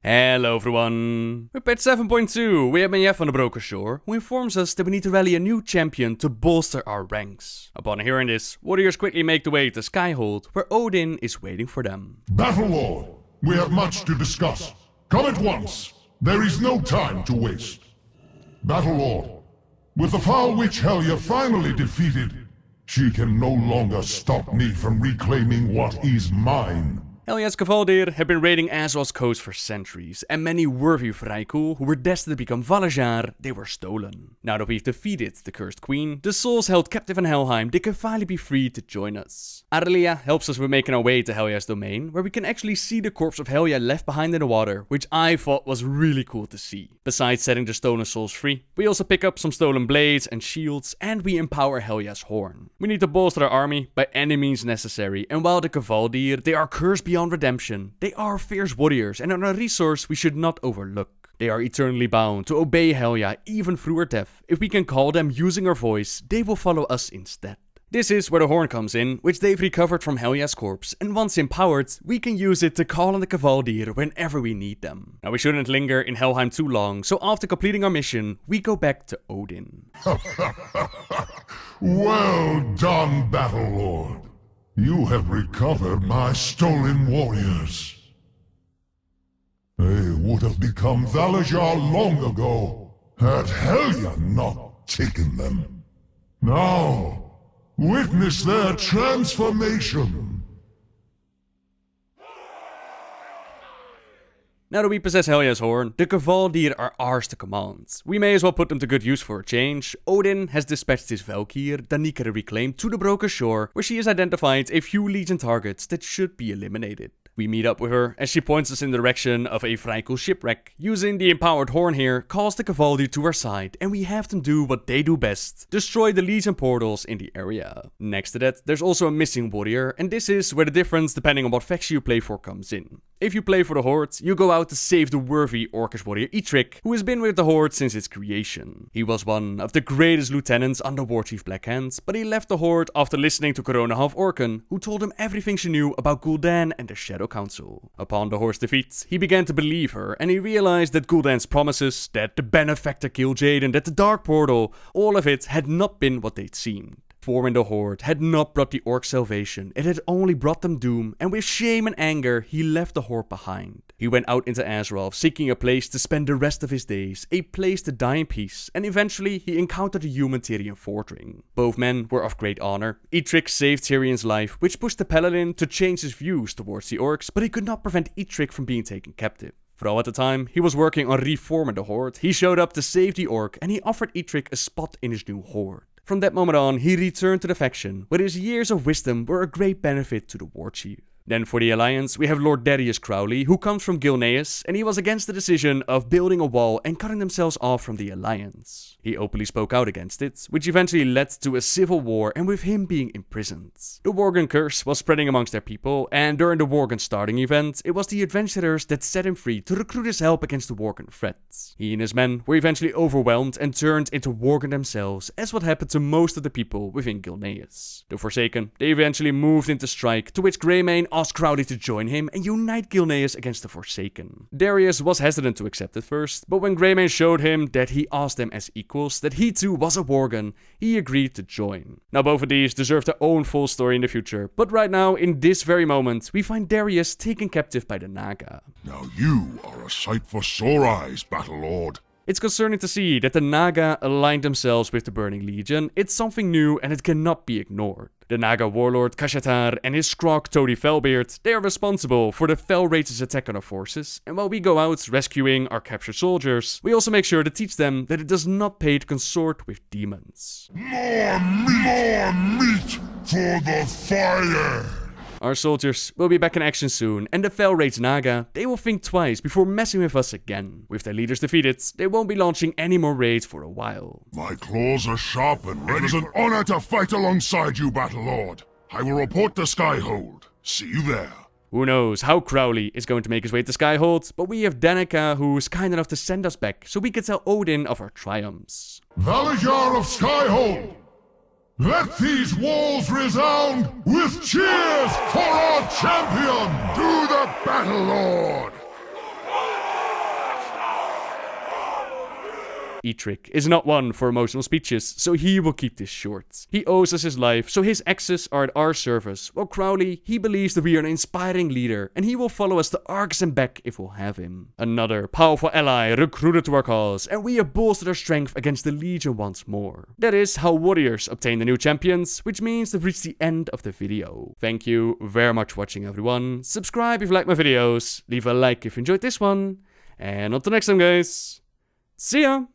Hello everyone! With patch 7.2, we have Jeff on the Broken Shore, who informs us that we need to rally a new champion to bolster our ranks. Upon hearing this, warriors quickly make the way to Skyhold, where Odin is waiting for them. Battle Lord, we have much to discuss. Come at once. There is no time to waste. Battle Lord, with the foul witch Helya finally defeated, she can no longer stop me from reclaiming what is mine. Helya's Val'kyr have been raiding Azral's coast for centuries, and many worthy Vrykul who were destined to become Val'kyr, they were stolen. Now that we've defeated the cursed queen, the souls held captive in Helheim, they can finally be free to join us. Aurelia helps us with making our way to Helya's domain, where we can actually see the corpse of Helya left behind in the water, which I thought was really cool to see. Besides setting the stolen souls free, we also pick up some stolen blades and shields, and we empower Helya's horn. We need to bolster our army by any means necessary, and while the Val'kyr, they are cursed beyond redemption, they are fierce warriors and are a resource we should not overlook. They are eternally bound to obey Helya even through her death. If we can call them using our voice, they will follow us instead. This is where the horn comes in, which they've recovered from Helya's corpse, and once empowered, we can use it to call on the Val'kyr whenever we need them. Now we shouldn't linger in Helheim too long, so after completing our mission, we go back to Odin. Well done, Battle Lord. You have recovered my stolen warriors. They would have become Val'kyr long ago, had Helya not taken them. Now, witness their transformation. Now that we possess Helya's horn, the Val'kyr are ours to command. We may as well put them to good use for a change. Odin has dispatched his Val'kyr, Danica reclaimed, to the Broken Shore, where she has identified a few legion targets that should be eliminated. We meet up with her as she points us in the direction of a Vrykul shipwreck. Using the empowered horn here, calls the Val'kyr to our side, and we have them do what they do best: destroy the legion portals in the area. Next to that, there's also a missing warrior, and this is where the difference depending on what faction you play for comes in. If you play for the Horde, you go out to save the worthy Orcish warrior Eitrigg, who has been with the Horde since its creation. He was one of the greatest lieutenants under War Chief Blackhand, but he left the Horde after listening to Corona Half Orcan, who told him everything she knew about Gul'dan and the Shadow Council. Upon the Horde's defeat, he began to believe her, and he realized that Gul'dan's promises, that the benefactor killed Jaden, that the Dark Portal, all of it had not been what they'd seemed. Forming the Horde had not brought the Orcs salvation, it had only brought them doom, and with shame and anger, he left the Horde behind. He went out into Azral, seeking a place to spend the rest of his days, a place to die in peace, and eventually he encountered the human Tyrion Fordring. Both men were of great honor. Eitrigg saved Tyrion's life, which pushed the Paladin to change his views towards the Orcs, but he could not prevent Eitrigg from being taken captive. Though at the time he was working on reforming the Horde, he showed up to save the Orc, and he offered Eitrigg a spot in his new Horde. From that moment on, he returned to the faction, where his years of wisdom were a great benefit to the War Chief. Then for the Alliance, we have Lord Darius Crowley, who comes from Gilneas, and he was against the decision of building a wall and cutting themselves off from the Alliance. He openly spoke out against it, which eventually led to a civil war and with him being imprisoned. The Worgen curse was spreading amongst their people, and during the Worgen starting event, it was the adventurers that set him free to recruit his help against the Worgen threat. He and his men were eventually overwhelmed and turned into Worgen themselves, as what happened to most of the people within Gilneas. The Forsaken, they eventually moved into strike, to which Greymane asked Crowley to join him and unite Gilneas against the Forsaken. Darius was hesitant to accept it first, but when Greymane showed him that he asked them as equals, that he too was a Worgen, he agreed to join. Now both of these deserve their own full story in the future, but right now, in this very moment, we find Darius taken captive by the Naga. Now you are a sight for sore eyes, Battle Lord. It's concerning to see that the Naga aligned themselves with the Burning Legion. It's something new and it cannot be ignored. The Naga warlord Kashatar and his scrog Toady Felbeard, they are responsible for the Fel Race's attack on our forces, and while we go out rescuing our captured soldiers, we also make sure to teach them that it does not pay to consort with demons. More meat for the fire! Our soldiers will be back in action soon, and the Fel Race Naga, they will think twice before messing with us again. With their leaders defeated, they won't be launching any more raids for a while. My claws are sharp and ready. It is an honor to fight alongside you, Battle Lord. I will report to Skyhold. See you there. Who knows how Crowley is going to make his way to Skyhold, but we have Danica who's kind enough to send us back so we can tell Odin of our triumphs. Val'kyr of Skyhold! Let these walls resound with cheers for our champion! To the Battle Lord! Eitrigg is not one for emotional speeches, so he will keep this short. He owes us his life, so his axes are at our service, while Crowley, he believes that we are an inspiring leader, and he will follow us to Arx and back if we'll have him. Another powerful ally recruited to our cause, and we have bolstered our strength against the Legion once more. That is how warriors obtain the new champions, which means we've reached the end of the video. Thank you very much for watching, everyone. Subscribe if you like my videos, leave a like if you enjoyed this one, and until next time, guys, see ya!